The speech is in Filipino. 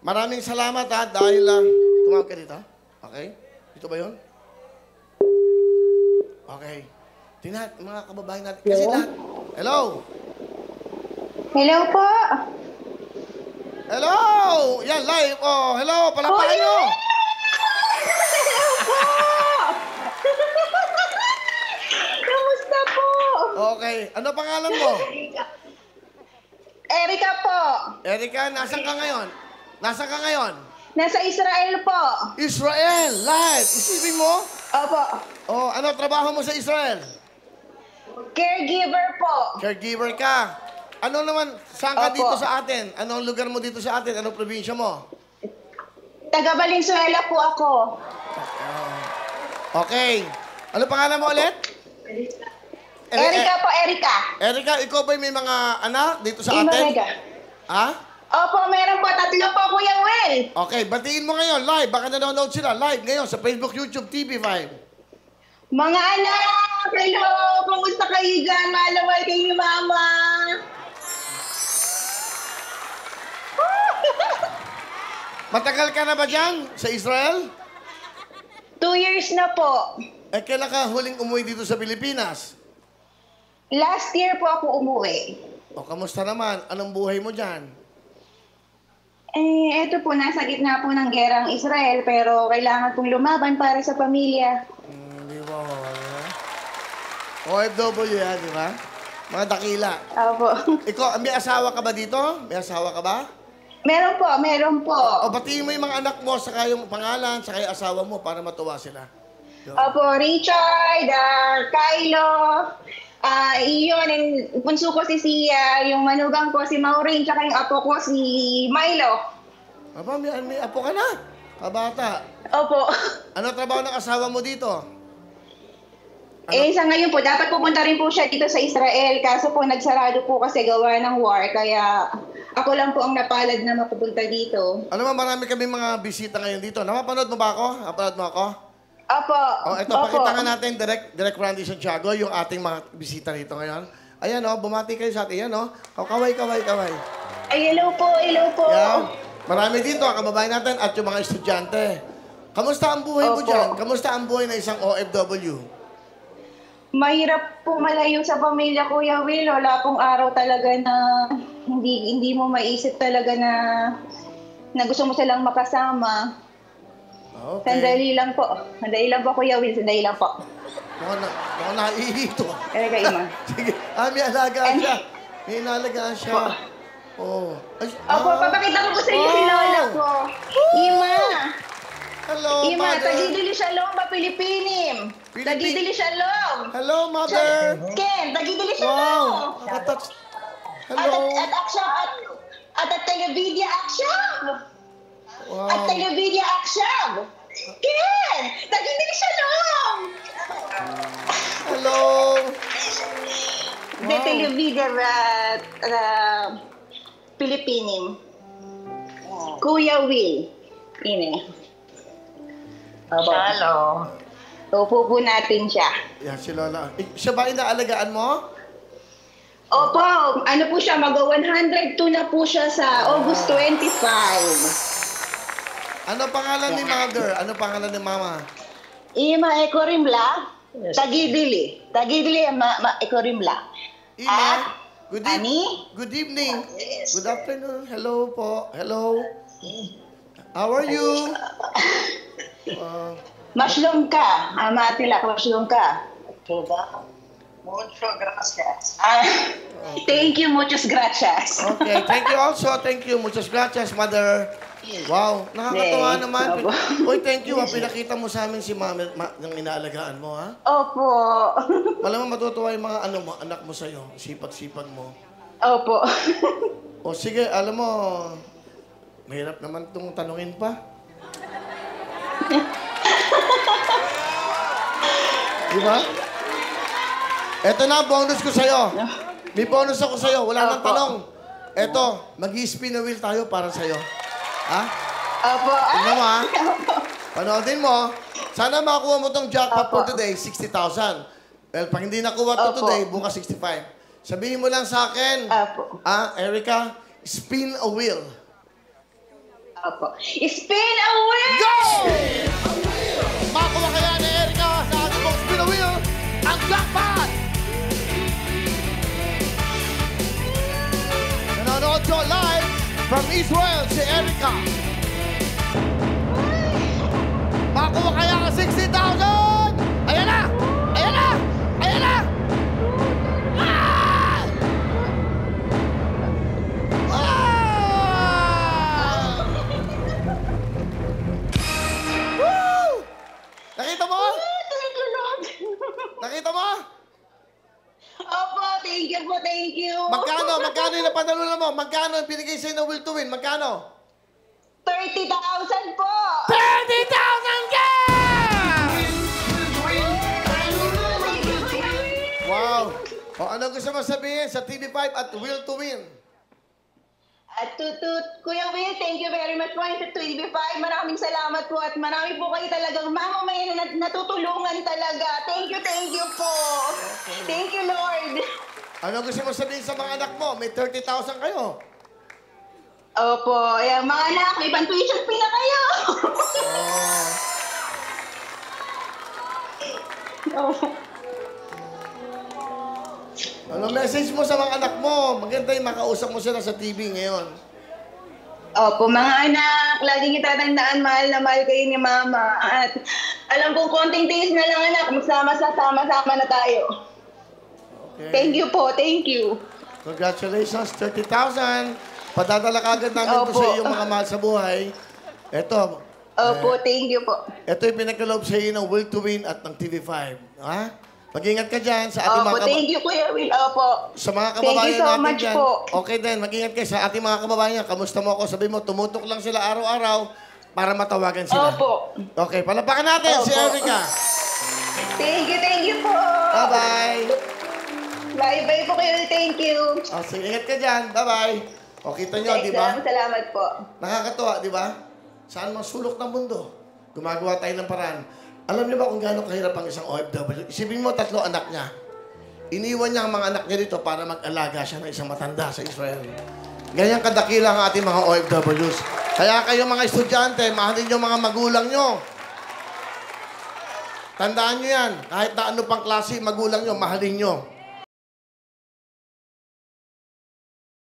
Maraming salamat ha, dahil tumawag ka dito. Okay? Dito ba yun? Okay. Tingnan, mga kababayan natin. Kasi lahat. Hello? Hello po. Hello! Yan, live. Oh, hello, palapakan nyo. Kamusta po? Okay. Ano pangalan mo? Erika po. Erika, nasan ka ngayon? Nasaan ka ngayon? Nasa Israel po. Israel, live. Isipin mo? Opo. Oh, ano trabaho mo sa Israel? Caregiver po. Caregiver ka. Ano naman, saan ka Opo. dito sa atin? Anong lugar mo dito sa atin? Anong probinsya mo? Taga Valenzuela po ako. Okay. Ano pangalan mo ulit? Erika po, Erika. Erika, ikaw ba'y may mga anak dito sa atin? Erika. Ha? Opo, meron po. 3 po, Kuya Will. Okay, batiin mo ngayon, live. Baka nanonood sila, live ngayon sa Facebook, YouTube, TV5. Mga anak, hello. Kumusta kayo dyan? Malawal kayo ni Mama. Matagal ka na ba dyan sa Israel? 2 years na po. Eh, kailan ka huling umuwi dito sa Pilipinas? Last year po ako umuwi. O, kamusta naman? Anong buhay mo dyan? Eto po, nasa gitna po ng gerang Israel, pero kailangan pong lumaban para sa pamilya. Di ba? OFW yan, di ba? Mga dakila. Opo. Ikaw, may asawa ka ba dito? May asawa ka ba? Meron po, meron po. O, batiin mo yung mga anak mo, saka yung pangalan, saka yung asawa mo para matuwa sila. Opo, Richard, Kylo, iyon, and punso ko si Sia, yung manugang ko si Maureen, tsaka yung apo ko si Milo. Aba, may apo ka na. Kabata. Opo. Ano trabaho ng asawa mo dito? Sa ngayon po, dapat pupunta rin po siya dito sa Israel, kaso po nagsarado po kasi gawa ng war, kaya ako lang po ang napalad na mapupunta dito. Ano ba, marami kami mga bisita ngayon dito. Napapanood mo ba ako? Napapanood mo ako? Opo. O, ito, pakita nga natin, Direct Randy Santiago, yung ating mga bisita rito ngayon. Ayan, bumati kayo sa atin. Ayan, kaway. Ay, hello po, hello po. Yan. Marami dito, kababayan natin, at yung mga estudyante. Kamusta ang buhay mo Opo. dyan? Kamusta ang buhay ng isang OFW? Mahirap po malayo sa pamilya, Kuya Will. Wala pong araw talaga na hindi mo maisip talaga na gusto mo silang makasama. Okay. Sandali lang po. Sandali lang po, Kuya Will. Sandali lang po. Mukhang naiito. Talaga, Ima. Sige. May alagaan siya. May inalagaan siya. Oh. Ay, Opo, papakita ko po sa inyo si Lola ko. Ima! Hello, Ima, mother. tagidili shalom ba Pilipinim? Tagidili shalom. Hello, mother. Ken, tagidili Wow. shalom. Nakatouch. At Hello. action at televidya action. Wow. At televidya action. Ken, tagidili shalom. Hello. The televidya Pilipinim. Kuya Will. Ini. Shalom. Upo po natin siya. Yan, si Lola. Siya ba inaalagaan mo? Opo, ano po siya, mag-102 na po siya sa August 25. Ano pangalan ni mother? Ano pangalan ni mama? Ima Ekorimla, Tagidili. Tagidili, Ekorimla. Ima, Ani? good evening. Good afternoon. Hello po. Hello. How are you? Maslong ka, Amatila, maslong ka. Mucho gracias. Thank you, muchas gracias. Okay, thank you also. Thank you. Muchas gracias, mother. Wow, nakakatawa Yes, naman. opo. Uy, thank you. Pinakita mo sa amin si mama ng inaalagaan mo, ha? Opo. Malamang matutuwa yung mga anak mo sa'yo. Sipag-sipag mo. Opo. O sige, alam mo, mahirap naman itong tanungin pa. Di ba? Eto na, bonus ko sa'yo. May bonus ako sa'yo. Wala nang Opo. tanong. Eto, mag-i-spin a wheel tayo para sa'yo. Ha? Opo. Tingnan mo, ha? Panoodin mo. Sana makakuha mo tong jackpot for Opo. today, 60,000. Well, pag hindi nakuha to Opo. today, bukas 65. Sabihin mo lang sa akin, Opo. Erica, spin a wheel. Opo. Spin a wheel! Go! Makuha kaya ni Erica sa ating pong spin a wheel ang jackpot! Nanonood siya live from Israel si Erica. Makuha kaya ang 60,000! Ayan na! Ayan na! Ayan na! Ah! Ah! Woo! Nakita mo? Thank you, Lord. Nakita mo? Opo, thank you po, thank you. Magkano? Magkano yung napanalunan mo? Magkano yung binigay sa'yo na will to win? Magkano? 30,000 po. 30,000 ka! Wow! O ano gusto mo sabihin sa TV5 at Will to Win? At Kuya Will, thank you very much po sa TV5. Maraming salamat po at marami po kayo talagang mamamayan na natutulungan talaga. Thank you po. Thank you, Lord. Ano gusto mo sabihin sa mga anak mo? May 30,000 kayo. Opo, ayan, mga anak, may pan-tuition fee na kayo. Opo. Ano message mo sa mga anak mo? Maganda yung makausap mo sila sa TV ngayon. Opo, mga anak, laging itatandaan, mahal na mahal kayo ni Mama. At alam kong konting tiis na lang, anak, magsama-sama na tayo. Okay. Thank you po, thank you. Congratulations, 30,000. Padadala ka agad namin po Opo. sa iyong mga mahal sa buhay. Ito. Opo, thank you po. Ito yung pinagkaloob sa iyo ng Will to Win at ng TV5. Ha? Mag-ingat ka dyan sa ating Opo, mga thank you, Kuya Will. Opo. sa mga Thank you kababayan so natin much dyan. po. Okay din, mag-ingat kayo sa ating mga kababayan. Kamusta mo ako? Sabi mo, tumutok lang sila araw-araw para matawagan sila. Opo. Okay, palapakan natin si Opo. Erica. Thank you po. Bye-bye. Bye-bye po kayo, thank you. O, sige, ingat ka dyan. Bye-bye. O, kita nyo, di ba? Salamat po. Nakakatuwa, di ba? Saan mang sulok ng mundo, gumagawa tayo ng paraan. Alam niyo ba kung gaano kahirap ang isang OFW? Isipin mo, 3 anak niya. Iniwan niya ang mga anak niya dito para mag-alaga siya ng isang matanda sa Israel. Ganyan kadakila ang ating mga OFWs. Kaya kayo mga estudyante, mahalin niyo mga magulang niyo. Tandaan niyo yan. Kahit na ano pang klase magulang niyo, mahalin niyo.